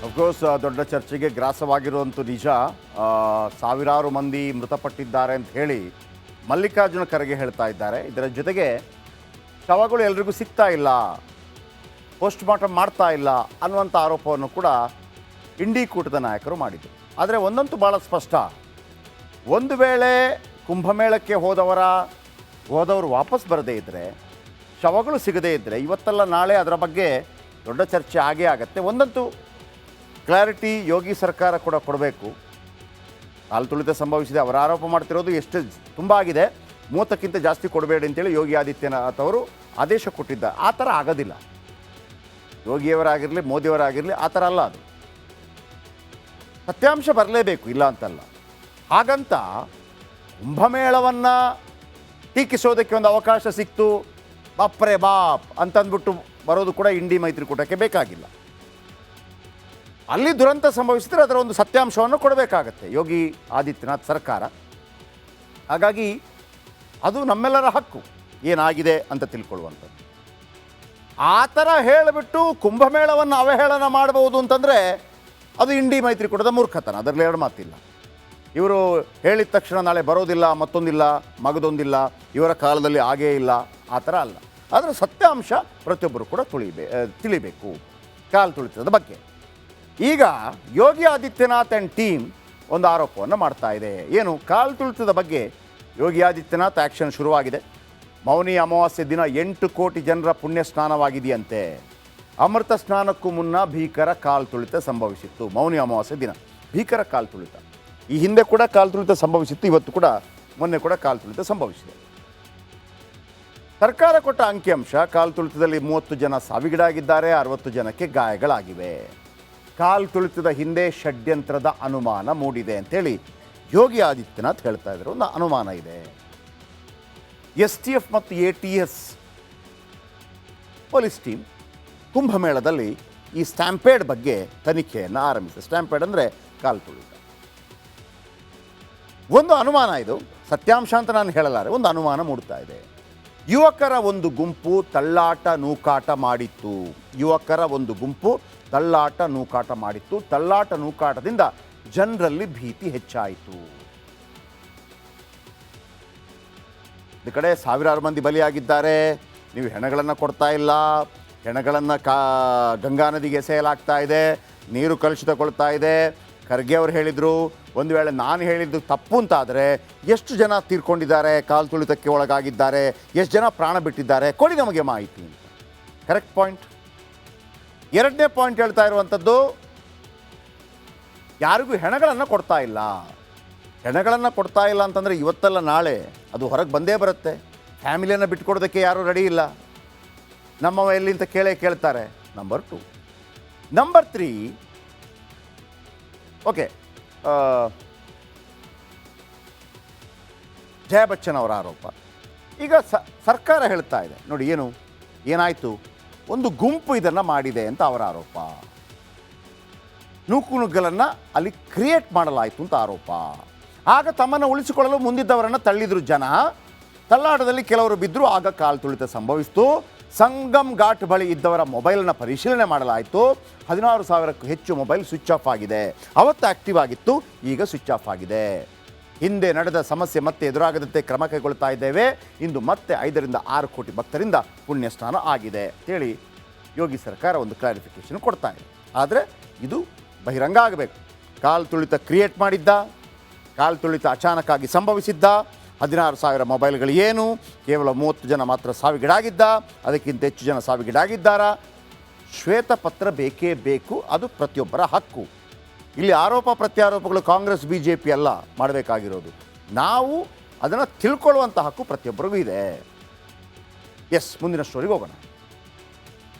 Of course ದೊಡ್ಡ ಚರ್ಚೆಗೆ ಗ್ರಾಸವಾಗಿರುವಂಥ ನಿಜ. ಸಾವಿರಾರು ಮಂದಿ ಮೃತಪಟ್ಟಿದ್ದಾರೆ ಅಂತ ಹೇಳಿ ಮಲ್ಲಿಕಾರ್ಜುನ ಖರ್ಗೆ ಹೇಳ್ತಾ ಇದ್ದಾರೆ. ಇದರ ಜೊತೆಗೆ ಶವಗಳು ಎಲ್ರಿಗೂ ಸಿಗ್ತಾ ಇಲ್ಲ, ಪೋಸ್ಟ್ ಮಾರ್ಟಮ್ ಮಾಡ್ತಾ ಇಲ್ಲ ಅನ್ನುವಂಥ ಆರೋಪವನ್ನು ಕೂಡ ಇಂಡಿ ಕೂಟದ ನಾಯಕರು ಮಾಡಿದರು. ಆದರೆ ಒಂದಂತೂ ಭಾಳ ಸ್ಪಷ್ಟ, ಒಂದು ವೇಳೆ ಕುಂಭಮೇಳಕ್ಕೆ ಹೋದವರು ವಾಪಸ್ ಬರದೇ ಇದ್ದರೆ, ಶವಗಳು ಸಿಗದೇ ಇದ್ದರೆ, ಇವತ್ತಲ್ಲ ನಾಳೆ ಅದರ ಬಗ್ಗೆ ದೊಡ್ಡ ಚರ್ಚೆ ಆಗೇ ಆಗುತ್ತೆ. ಒಂದಂತೂ ಕ್ಲಾರಿಟಿ ಯೋಗಿ ಸರ್ಕಾರ ಕೂಡ ಕೊಡಬೇಕು. ಕಾಲು ತುಳಿತ ಸಂಭವಿಸಿದೆ, ಅವರ ಆರೋಪ ಮಾಡ್ತಿರೋದು ಎಷ್ಟು ತುಂಬ ಆಗಿದೆ, 30ಕ್ಕಿಂತ ಜಾಸ್ತಿ ಕೊಡಬೇಡಿ ಅಂತೇಳಿ ಯೋಗಿ ಆದಿತ್ಯನಾಥ್ ಅವರು ಆದೇಶ ಕೊಟ್ಟಿದ್ದಾರೆ. ಆ ಥರ ಆಗೋದಿಲ್ಲ. ಯೋಗಿಯವರಾಗಿರಲಿ ಮೋದಿಯವರಾಗಿರಲಿ ಆ ಥರ ಅಲ್ಲ. ಅದು ಸತ್ಯಾಂಶ ಬರಲೇಬೇಕು, ಇಲ್ಲ ಅಂತಲ್ಲ. ಹಾಗಂತ ಕುಂಭಮೇಳವನ್ನು ಟೀಕಿಸೋದಕ್ಕೆ ಒಂದು ಅವಕಾಶ ಸಿಕ್ತು, ಬಾಪ್ರೆ ಬಾಪ್ ಅಂತಂದ್ಬಿಟ್ಟು ಬರೋದು ಕೂಡ ಇಂಡಿ ಮೈತ್ರಿಕೂಟಕ್ಕೆ ಬೇಕಾಗಿಲ್ಲ. ಅಲ್ಲಿ ದುರಂತ ಸಂಭವಿಸಿದರೆ ಅದರ ಒಂದು ಸತ್ಯಾಂಶವನ್ನು ಕೊಡಬೇಕಾಗತ್ತೆ ಯೋಗಿ ಆದಿತ್ಯನಾಥ್ ಸರ್ಕಾರ. ಹಾಗಾಗಿ ಅದು ನಮ್ಮೆಲ್ಲರ ಹಕ್ಕು ಏನಾಗಿದೆ ಅಂತ ತಿಳ್ಕೊಳ್ಳುವಂಥದ್ದು. ಆ ಥರ ಹೇಳಿಬಿಟ್ಟು ಕುಂಭಮೇಳವನ್ನು ಅವಹೇಳನ ಮಾಡಬಹುದು ಅಂತಂದರೆ ಅದು ಇಂಡಿ ಮೈತ್ರಿಕೂಟದ ಮೂರ್ಖತನ, ಅದರಲ್ಲಿ ಎರಡು ಮಾತಿಲ್ಲ. ಇವರು ಹೇಳಿದ ತಕ್ಷಣ ನಾಳೆ ಬರೋದಿಲ್ಲ, ಮತ್ತೊಂದಿಲ್ಲ, ಮಗದೊಂದಿಲ್ಲ, ಇವರ ಕಾಲದಲ್ಲಿ ಆಗೇ ಇಲ್ಲ, ಆ ಥರ ಅಲ್ಲ. ಅದರ ಸತ್ಯಾಂಶ ಪ್ರತಿಯೊಬ್ಬರು ಕೂಡ ತಿಳಿಬೇಕು ಕಾಲು ತುಳಿತದ ಬಗ್ಗೆ. ಈಗ ಯೋಗಿ ಆದಿತ್ಯನಾಥ್ ಆ್ಯಂಡ್ ಟೀಮ್ ಒಂದು ಆರೋಪವನ್ನು ಮಾಡ್ತಾ ಇದೆ. ಏನು? ಕಾಲು ತುಳಿತದ ಬಗ್ಗೆ ಯೋಗಿ ಆದಿತ್ಯನಾಥ್ ಆ್ಯಕ್ಷನ್ ಶುರುವಾಗಿದೆ. ಮೌನಿ ಅಮಾವಾಸ್ಯೆ ದಿನ 8 ಕೋಟಿ ಜನರ ಪುಣ್ಯ ಸ್ನಾನವಾಗಿದೆಯಂತೆ. ಅಮೃತ ಸ್ನಾನಕ್ಕೂ ಮುನ್ನ ಭೀಕರ ಕಾಲು ತುಳಿತ ಸಂಭವಿಸಿತ್ತು. ಮೌನಿ ಅಮಾವಾಸ್ಯೆ ದಿನ ಭೀಕರ ಕಾಲು ತುಳಿತ. ಈ ಹಿಂದೆ ಕೂಡ ಕಾಲು ತುಳಿತ ಸಂಭವಿಸಿತ್ತು, ಇವತ್ತು ಕೂಡ, ಮೊನ್ನೆ ಕೂಡ ಕಾಲು ತುಳಿತ ಸಂಭವಿಸಿದೆ. ಸರ್ಕಾರ ಕೊಟ್ಟ ಅಂಕಿಅಂಶ, ಕಾಲು ತುಳಿತದಲ್ಲಿ 30 ಜನ ಸಾವಿಗೀಡಾಗಿದ್ದಾರೆ, 60 ಜನಕ್ಕೆ ಗಾಯಗಳಾಗಿವೆ. ಕಾಲು ತುಳಿತದ ಹಿಂದೆ ಷಡ್ಯಂತ್ರದ ಅನುಮಾನ ಮೂಡಿದೆ ಅಂತೇಳಿ ಯೋಗಿ ಆದಿತ್ಯನಾಥ್ ಹೇಳ್ತಾ ಇದ್ರು. ಒಂದು ಅನುಮಾನ ಇದೆ. STF ಮತ್ತು ATS ಪೊಲೀಸ್ ಟೀಮ್ ಕುಂಭಮೇಳದಲ್ಲಿ ಈ ಸ್ಟ್ಯಾಂಪೇಡ್ ಬಗ್ಗೆ ತನಿಖೆಯನ್ನು ಆರಂಭಿಸಿದೆ. ಸ್ಟ್ಯಾಂಪೇಡ್ ಅಂದರೆ ಕಾಲು ತುಳಿತ. ಒಂದು ಅನುಮಾನ, ಇದು ಸತ್ಯಾಂಶ ಅಂತ ನಾನು ಹೇಳಲಾರೆ, ಒಂದು ಅನುಮಾನ ಮೂಡ್ತಾ ಇದೆ. ಯುವಕರ ಒಂದು ಗುಂಪು ತಳ್ಳಾಟ ನೂಕಾಟ ಮಾಡಿತ್ತು. ತಳ್ಳಾಟ ನೂಕಾಟದಿಂದ ಜನರಲ್ಲಿ ಭೀತಿ ಹೆಚ್ಚಾಯಿತು. ಈ ಕಡೆ ಸಾವಿರಾರು ಮಂದಿ ಬಲಿಯಾಗಿದ್ದಾರೆ, ನೀವು ಹೆಣಗಳನ್ನು ಕೊಡ್ತಾ ಇಲ್ಲ, ಹೆಣಗಳನ್ನು ಗಂಗಾ ನದಿಗೆ ಎಸೆಯಲಾಗ್ತಾ ಇದೆ, ನೀರು ಕಲುಷಿತಗೊಳ್ತಾ ಇದೆ. ಖರ್ಗೆ ಅವರು ಹೇಳಿದರು, ಒಂದು ವೇಳೆ ನಾನು ಹೇಳಿದ್ದು ತಪ್ಪು ಅಂತಾದರೆ ಎಷ್ಟು ಜನ ತೀರ್ಕೊಂಡಿದ್ದಾರೆ, ಕಾಲು ತುಳಿತಕ್ಕೆ ಒಳಗಾಗಿದ್ದಾರೆ, ಎಷ್ಟು ಜನ ಪ್ರಾಣ ಬಿಟ್ಟಿದ್ದಾರೆ, ಕೊಡಿ ನಮಗೆ ಮಾಹಿತಿ ಅಂತ. Correct point. ಎರಡನೇ ಪಾಯಿಂಟ್ ಹೇಳ್ತಾ ಇರುವಂಥದ್ದು, ಯಾರಿಗೂ ಹೆಣಗಳನ್ನು ಕೊಡ್ತಾ ಇಲ್ಲ. ಹೆಣಗಳನ್ನು ಕೊಡ್ತಾ ಇಲ್ಲ ಅಂತಂದರೆ ಇವತ್ತಲ್ಲ ನಾಳೆ ಅದು ಹೊರಗೆ ಬಂದೇ ಬರುತ್ತೆ. ಫ್ಯಾಮಿಲಿಯನ್ನು ಬಿಟ್ಕೊಡೋದಕ್ಕೆ ಯಾರೂ ರೆಡಿ ಇಲ್ಲ. ನಮ್ಮವ ಎಲ್ಲಿ ಅಂತ ಕೇಳ್ತಾರೆ. ನಂಬರ್ 2. ನಂಬರ್ 3, ಓಕೆ, ಜಯ ಬಚ್ಚನ್ ಅವರ ಆರೋಪ. ಈಗ ಸರ್ಕಾರ ಹೇಳ್ತಾ ಇದೆ, ನೋಡಿ ಏನಾಯಿತು, ಒಂದು ಗುಂಪು ಇದನ್ನು ಮಾಡಿದೆ ಅಂತ ಅವರ ಆರೋಪ. ನೂಕುನುಗ್ಗಲನ್ನು ಅಲ್ಲಿ ಕ್ರಿಯೇಟ್ ಮಾಡಲಾಯಿತು ಅಂತ ಆರೋಪ. ಆಗ ತಮ್ಮನ್ನು ಉಳಿಸಿಕೊಳ್ಳಲು ಮುಂದಿದ್ದವರನ್ನು ತಳ್ಳಿದ್ರು ಜನ. ತಳ್ಳಾಟದಲ್ಲಿ ಕೆಲವರು ಬಿದ್ದರು, ಆಗ ಕಾಲು ತುಳಿತ ಸಂಭವಿಸಿತು. ಸಂಗಮ್ ಘಾಟ್ ಬಳಿ ಇದ್ದವರ ಮೊಬೈಲನ್ನು ಪರಿಶೀಲನೆ ಮಾಡಲಾಯಿತು. 16,000ಕ್ಕೂ ಹೆಚ್ಚು ಮೊಬೈಲ್ ಸ್ವಿಚ್ ಆಫ್ ಆಗಿದೆ. ಅವತ್ತು ಆ್ಯಕ್ಟಿವ್ ಆಗಿತ್ತು, ಈಗ ಸ್ವಿಚ್ ಆಫ್ ಆಗಿದೆ. ಹಿಂದೆ ನಡೆದ ಸಮಸ್ಯೆ ಮತ್ತೆ ಎದುರಾಗದಂತೆ ಕ್ರಮ ಕೈಗೊಳ್ತಾ ಇದ್ದೇವೆ. ಇಂದು ಮತ್ತೆ 5 ರಿಂದ 6 ಕೋಟಿ ಭಕ್ತರಿಂದ ಪುಣ್ಯ ಸ್ನಾನ ಆಗಿದೆ ಅಂತೇಳಿ ಯೋಗಿ ಸರ್ಕಾರ ಒಂದು ಕ್ಲಾರಿಫಿಕೇಶನ್ ಕೊಡ್ತಾ ಇದೆ. ಆದರೆ ಇದು ಬಹಿರಂಗ ಆಗಬೇಕು. ಕಾಲು ತುಳಿತ ಕ್ರಿಯೇಟ್ ಮಾಡಿದ್ದ, ಕಾಲು ತುಳಿತ ಅಚಾನಕ್ಕಾಗಿ ಸಂಭವಿಸಿದ್ದ, 16,000 ಮೊಬೈಲ್ಗಳು ಏನು, ಕೇವಲ 30 ಜನ ಮಾತ್ರ ಸಾವಿಗೀಡಾಗಿದ್ದ, ಅದಕ್ಕಿಂತ ಹೆಚ್ಚು ಜನ ಸಾವಿಗೀಡಾಗಿದ್ದಾರಾ? ಶ್ವೇತಪತ್ರ ಬೇಕೇ ಬೇಕು, ಅದು ಪ್ರತಿಯೊಬ್ಬರ ಹಕ್ಕು. ಇಲ್ಲಿ ಆರೋಪ ಪ್ರತ್ಯಾರೋಪಗಳು ಕಾಂಗ್ರೆಸ್ BJP ಅಲ್ಲ ಮಾಡಬೇಕಾಗಿರೋದು. ನಾವು ಅದನ್ನು ತಿಳ್ಕೊಳ್ಳುವಂಥ ಹಕ್ಕು ಪ್ರತಿಯೊಬ್ಬರಿಗೂ ಇದೆ. ಎಸ್, ಮುಂದಿನ ಸ್ಟೋರಿಗೆ ಹೋಗೋಣ.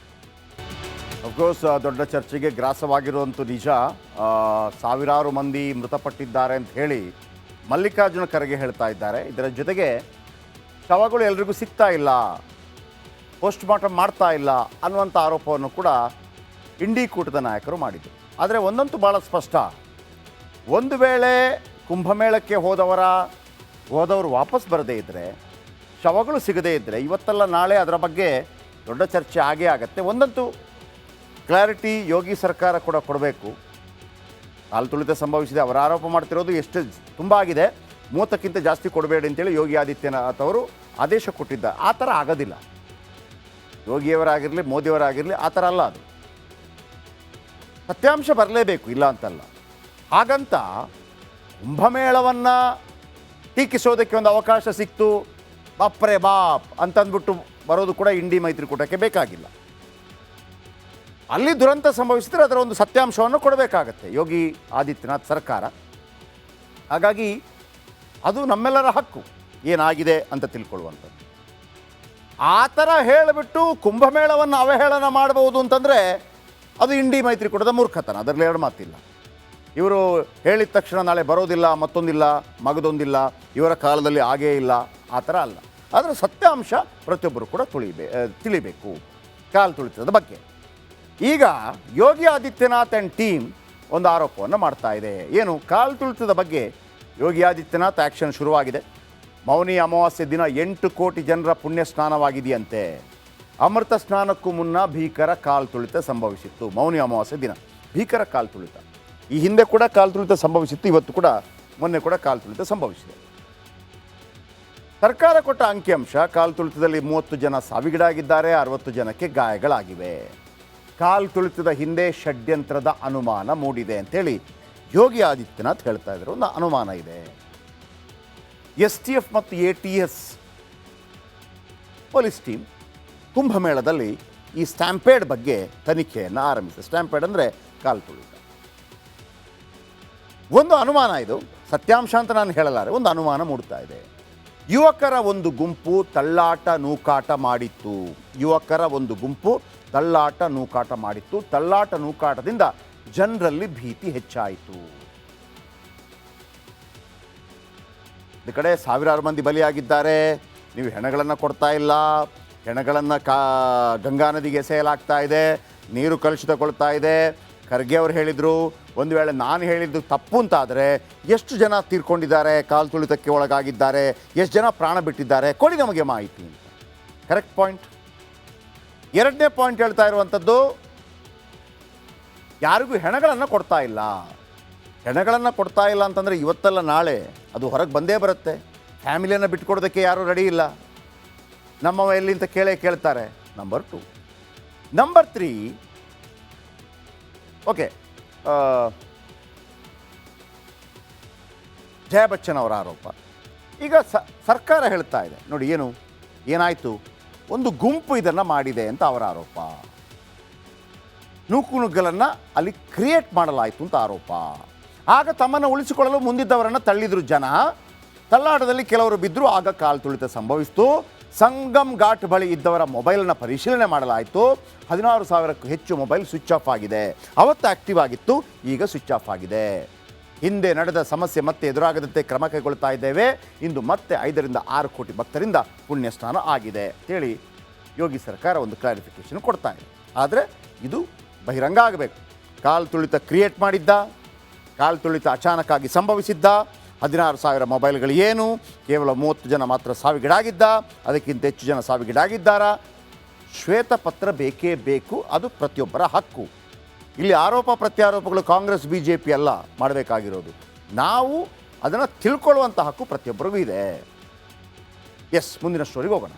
ಅಫ್ಕೋರ್ಸ್ ದೊಡ್ಡ ಚರ್ಚೆಗೆ ಗ್ರಾಸವಾಗಿರುವಂಥ ನಿಜ. ಸಾವಿರಾರು ಮಂದಿ ಮೃತಪಟ್ಟಿದ್ದಾರೆ ಅಂತ ಹೇಳಿ ಮಲ್ಲಿಕಾರ್ಜುನ ಖರ್ಗೆ ಹೇಳ್ತಾ ಇದ್ದಾರೆ. ಇದರ ಜೊತೆಗೆ ಶವಗಳು ಎಲ್ರಿಗೂ ಸಿಗ್ತಾ ಇಲ್ಲ, ಪೋಸ್ಟ್ ಮಾರ್ಟಮ್ ಮಾಡ್ತಾ ಇಲ್ಲ ಅನ್ನುವಂಥ ಆರೋಪವನ್ನು ಕೂಡ ಇಂಡಿ ಕೂಟದ ನಾಯಕರು ಮಾಡಿದರು. ಆದರೆ ಒಂದಂತೂ ಭಾಳ ಸ್ಪಷ್ಟ, ಒಂದು ವೇಳೆ ಕುಂಭಮೇಳಕ್ಕೆ ಹೋದವರು ವಾಪಸ್ ಬರದೇ ಇದ್ದರೆ, ಶವಗಳು ಸಿಗದೇ ಇದ್ದರೆ, ಇವತ್ತಲ್ಲ ನಾಳೆ ಅದರ ಬಗ್ಗೆ ದೊಡ್ಡ ಚರ್ಚೆ ಆಗೇ ಆಗುತ್ತೆ. ಒಂದಂತೂ ಕ್ಲಾರಿಟಿ ಯೋಗಿ ಸರ್ಕಾರ ಕೂಡ ಕೊಡಬೇಕು. ಕಾಲು ತುಳಿತ ಸಂಭವಿಸಿದೆ, ಅವರ ಆರೋಪ ಮಾಡ್ತಿರೋದು ಎಷ್ಟು ತುಂಬ ಆಗಿದೆ, 30ಕ್ಕಿಂತ ಜಾಸ್ತಿ ಕೊಡಬೇಡಿ ಅಂತೇಳಿ ಯೋಗಿ ಆದಿತ್ಯನಾಥ್ ಅವರು ಆದೇಶ ಕೊಟ್ಟಿದ್ದ. ಆ ಥರ ಆಗೋದಿಲ್ಲ. ಯೋಗಿಯವರಾಗಿರಲಿ ಮೋದಿಯವರಾಗಿರಲಿ ಆ ಥರ ಅಲ್ಲ. ಅದು ಸತ್ಯಾಂಶ ಬರಲೇಬೇಕು, ಇಲ್ಲ ಅಂತಲ್ಲ. ಹಾಗಂತ ಕುಂಭಮೇಳವನ್ನು ಟೀಕಿಸೋದಕ್ಕೆ ಒಂದು ಅವಕಾಶ ಸಿಕ್ತು, ಬಾಪ್ರೆ ಬಾಪ್ ಅಂತಂದ್ಬಿಟ್ಟು ಬರೋದು ಕೂಡ ಇಂಡಿ ಮೈತ್ರಿಕೂಟಕ್ಕೆ ಬೇಕಾಗಿಲ್ಲ. ಅಲ್ಲಿ ದುರಂತ ಸಂಭವಿಸಿದರೆ ಅದರ ಒಂದು ಸತ್ಯಾಂಶವನ್ನು ಕೊಡಬೇಕಾಗತ್ತೆ ಯೋಗಿ ಆದಿತ್ಯನಾಥ್ ಸರ್ಕಾರ. ಹಾಗಾಗಿ ಅದು ನಮ್ಮೆಲ್ಲರ ಹಕ್ಕು ಏನಾಗಿದೆ ಅಂತ ತಿಳ್ಕೊಳ್ಳುವಂಥದ್ದು. ಆ ಥರ ಹೇಳಿಬಿಟ್ಟು ಕುಂಭಮೇಳವನ್ನು ಅವಹೇಳನ ಮಾಡಬಹುದು ಅಂತಂದರೆ ಅದು ಇಂಡಿ ಮೈತ್ರಿಕೂಟದ ಮೂರ್ಖತನ, ಅದರಲ್ಲಿ ಎರಡು ಮಾತಿಲ್ಲ. ಇವರು ಹೇಳಿದ ತಕ್ಷಣ ನಾಳೆ ಬರೋದಿಲ್ಲ, ಮತ್ತೊಂದಿಲ್ಲ, ಮಗದೊಂದಿಲ್ಲ, ಇವರ ಕಾಲದಲ್ಲಿ ಆಗೇ ಇಲ್ಲ, ಆ ಥರ ಅಲ್ಲ. ಅದರ ಸತ್ಯಾಂಶ ಪ್ರತಿಯೊಬ್ಬರು ಕೂಡ ತಿಳಿಬೇಕು ಕಾಲು ತುಳಿತದ ಬಗ್ಗೆ. ಈಗ ಯೋಗಿ ಆದಿತ್ಯನಾಥ್ ಆ್ಯಂಡ್ ಟೀಮ್ ಒಂದು ಆರೋಪವನ್ನು ಮಾಡ್ತಾ ಇದೆ. ಏನು? ಕಾಲು ತುಳಿತದ ಬಗ್ಗೆ ಯೋಗಿ ಆದಿತ್ಯನಾಥ್ ಆ್ಯಕ್ಷನ್ ಶುರುವಾಗಿದೆ. ಮೌನಿ ಅಮಾವಾಸ್ಯೆ ದಿನ 8 ಕೋಟಿ ಜನರ ಪುಣ್ಯ ಸ್ನಾನವಾಗಿದೆಯಂತೆ. ಅಮೃತ ಸ್ನಾನಕ್ಕೂ ಮುನ್ನ ಭೀಕರ ಕಾಲು ತುಳಿತ ಸಂಭವಿಸಿತ್ತು. ಮೌನಿ ಅಮಾವಾಸ್ಯೆ ದಿನ ಭೀಕರ ಕಾಲು ತುಳಿತ. ಈ ಹಿಂದೆ ಕೂಡ ಕಾಲು ತುಳಿತ ಸಂಭವಿಸಿತ್ತು, ಇವತ್ತು ಕೂಡ, ಮೊನ್ನೆ ಕೂಡ ಕಾಲು ತುಳಿತ ಸಂಭವಿಸಿದೆ. ಸರ್ಕಾರ ಕೊಟ್ಟ ಅಂಕಿಅಂಶ, ಕಾಲು ತುಳಿತದಲ್ಲಿ 30 ಜನ ಸಾವಿಗೀಡಾಗಿದ್ದಾರೆ, 60 ಜನಕ್ಕೆ ಗಾಯಗಳಾಗಿವೆ. ಕಾಲು ತುಳಿತದ ಹಿಂದೆ ಷಡ್ಯಂತ್ರದ ಅನುಮಾನ ಮೂಡಿದೆ ಅಂತೇಳಿ ಯೋಗಿ ಆದಿತ್ಯನಾಥ್ ಹೇಳ್ತಾ ಇದ್ರು. ಒಂದು ಅನುಮಾನ ಇದೆ. STF ಮತ್ತು ATS ಪೊಲೀಸ್ ಟೀಮ್ ಕುಂಭಮೇಳದಲ್ಲಿ ಈ ಸ್ಟ್ಯಾಂಪೇಡ್ ಬಗ್ಗೆ ತನಿಖೆಯನ್ನು ಆರಂಭಿಸಿದೆ. ಸ್ಟ್ಯಾಂಪೇಡ್ ಅಂದರೆ ಕಾಲು ತುಳಿತ. ಒಂದು ಅನುಮಾನ, ಇದು ಸತ್ಯಾಂಶ ಅಂತ ನಾನು ಹೇಳಲಾರೆ, ಒಂದು ಅನುಮಾನ ಮೂಡ್ತಾ ಇದೆ. ಯುವಕರ ಒಂದು ಗುಂಪು ತಳ್ಳಾಟ ನೂಕಾಟ ಮಾಡಿತ್ತು. ಯುವಕರ ಒಂದು ಗುಂಪು ತಳ್ಳಾಟ ನೂಕಾಟ ಮಾಡಿತ್ತು. ತಳ್ಳಾಟ ನೂಕಾಟದಿಂದ ಜನರಲ್ಲಿ ಭೀತಿ ಹೆಚ್ಚಾಯಿತು. ಈ ಕಡೆ ಸಾವಿರಾರು ಮಂದಿ ಬಲಿಯಾಗಿದ್ದಾರೆ, ನೀವು ಹೆಣಗಳನ್ನು ಕೊಡ್ತಾ ಇಲ್ಲ, ಹೆಣಗಳನ್ನು ಗಂಗಾ ನದಿಗೆ ಎಸೆಯಲಾಗ್ತಾ ಇದೆ, ನೀರು ಕಲುಷಿತಗೊಳ್ತಾ ಇದೆ. ಖರ್ಗೆ ಅವರು ಹೇಳಿದರು, ಒಂದು ವೇಳೆ ನಾನು ಹೇಳಿದ್ದು ತಪ್ಪು ಅಂತಾದರೆ ಎಷ್ಟು ಜನ ತೀರ್ಕೊಂಡಿದ್ದಾರೆ, ಕಾಲು ತುಳಿತಕ್ಕೆ ಒಳಗಾಗಿದ್ದಾರೆ, ಎಷ್ಟು ಜನ ಪ್ರಾಣ ಬಿಟ್ಟಿದ್ದಾರೆ, ಕೊಡಿ ನಮಗೆ ಮಾಹಿತಿ ಅಂತ. Correct point. ಎರಡನೇ ಪಾಯಿಂಟ್ ಹೇಳ್ತಾ ಇರುವಂಥದ್ದು, ಯಾರಿಗೂ ಹೆಣಗಳನ್ನು ಕೊಡ್ತಾ ಇಲ್ಲ. ಹೆಣಗಳನ್ನು ಕೊಡ್ತಾ ಇಲ್ಲ ಅಂತಂದರೆ ಇವತ್ತಲ್ಲ ನಾಳೆ ಅದು ಹೊರಗೆ ಬಂದೇ ಬರುತ್ತೆ. ಫ್ಯಾಮಿಲಿಯನ್ನು ಬಿಟ್ಕೊಡೋದಕ್ಕೆ ಯಾರೂ ರೆಡಿ ಇಲ್ಲ. ನಮ್ಮವ ಎಲ್ಲಿ ಅಂತ ಕೇಳ್ತಾರೆ. ನಂಬರ್ 2. ನಂಬರ್ 3, ಓಕೆ, ಜಯ ಬಚ್ಚನ್ ಅವರ ಆರೋಪ. ಈಗ ಸರ್ಕಾರ ಹೇಳ್ತಾ ಇದೆ ನೋಡಿ, ಏನಾಯಿತು, ಒಂದು ಗುಂಪು ಇದನ್ನು ಮಾಡಿದೆ ಅಂತ ಅವರ ಆರೋಪ. ನೂಕುನುಗ್ಗಲನ್ನು ಅಲ್ಲಿ ಕ್ರಿಯೇಟ್ ಮಾಡಲಾಯಿತು ಅಂತ ಆರೋಪ. ಆಗ ತಮ್ಮನ್ನು ಉಳಿಸಿಕೊಳ್ಳಲು ಮುಂದಿದ್ದವರನ್ನು ತಳ್ಳಿದ್ರು ಜನ. ತಳ್ಳಾಟದಲ್ಲಿ ಕೆಲವರು ಬಿದ್ದರು, ಆಗ ಕಾಲು ತುಳಿತ ಸಂಭವಿಸಿತು. ಸಂಗಮ್ ಘಾಟ್ ಬಳಿ ಇದ್ದವರ ಮೊಬೈಲನ್ನು ಪರಿಶೀಲನೆ ಮಾಡಲಾಯಿತು. 16,000ಕ್ಕೂ ಹೆಚ್ಚು ಮೊಬೈಲ್ ಸ್ವಿಚ್ ಆಫ್ ಆಗಿದೆ. ಅವತ್ತು ಆ್ಯಕ್ಟಿವ್ ಆಗಿತ್ತು, ಈಗ ಸ್ವಿಚ್ ಆಫ್ ಆಗಿದೆ. ಹಿಂದೆ ನಡೆದ ಸಮಸ್ಯೆ ಮತ್ತೆ ಎದುರಾಗದಂತೆ ಕ್ರಮ ಕೈಗೊಳ್ತಾ ಇದ್ದೇವೆ. ಇಂದು ಮತ್ತೆ 5 ರಿಂದ 6 ಕೋಟಿ ಭಕ್ತರಿಂದ ಪುಣ್ಯ ಸ್ನಾನ ಆಗಿದೆ ಅಂತೇಳಿ ಯೋಗಿ ಸರ್ಕಾರ ಒಂದು ಕ್ಲಾರಿಫಿಕೇಷನ್ ಕೊಡ್ತಾ ಇದೆ. ಆದರೆ ಇದು ಬಹಿರಂಗ ಆಗಬೇಕು. ಕಾಲು ತುಳಿತ ಕ್ರಿಯೇಟ್ ಮಾಡಿದ್ದ, ಕಾಲು ತುಳಿತ ಅಚಾನಕ್ಕಾಗಿ ಸಂಭವಿಸಿದ್ದ, 16,000 ಮೊಬೈಲ್ಗಳು ಏನು, ಕೇವಲ 30 ಜನ ಮಾತ್ರ ಸಾವಿಗೀಡಾಗಿದ್ದ, ಅದಕ್ಕಿಂತ ಹೆಚ್ಚು ಜನ ಸಾವಿಗೀಡಾಗಿದ್ದಾರಾ? ಶ್ವೇತಪತ್ರ ಬೇಕೇ ಬೇಕು, ಅದು ಪ್ರತಿಯೊಬ್ಬರ ಹಕ್ಕು. ಇಲ್ಲಿ ಆರೋಪ ಪ್ರತ್ಯಾರೋಪಗಳು ಕಾಂಗ್ರೆಸ್ BJP ಅಲ್ಲ ಮಾಡಬೇಕಾಗಿರೋದು. ನಾವು ಅದನ್ನು ತಿಳ್ಕೊಳ್ಳುವಂಥ ಹಕ್ಕು ಪ್ರತಿಯೊಬ್ಬರಿಗೂ ಇದೆ. ಎಸ್, ಮುಂದಿನ ಸ್ಟೋರಿಗೆ ಹೋಗೋಣ.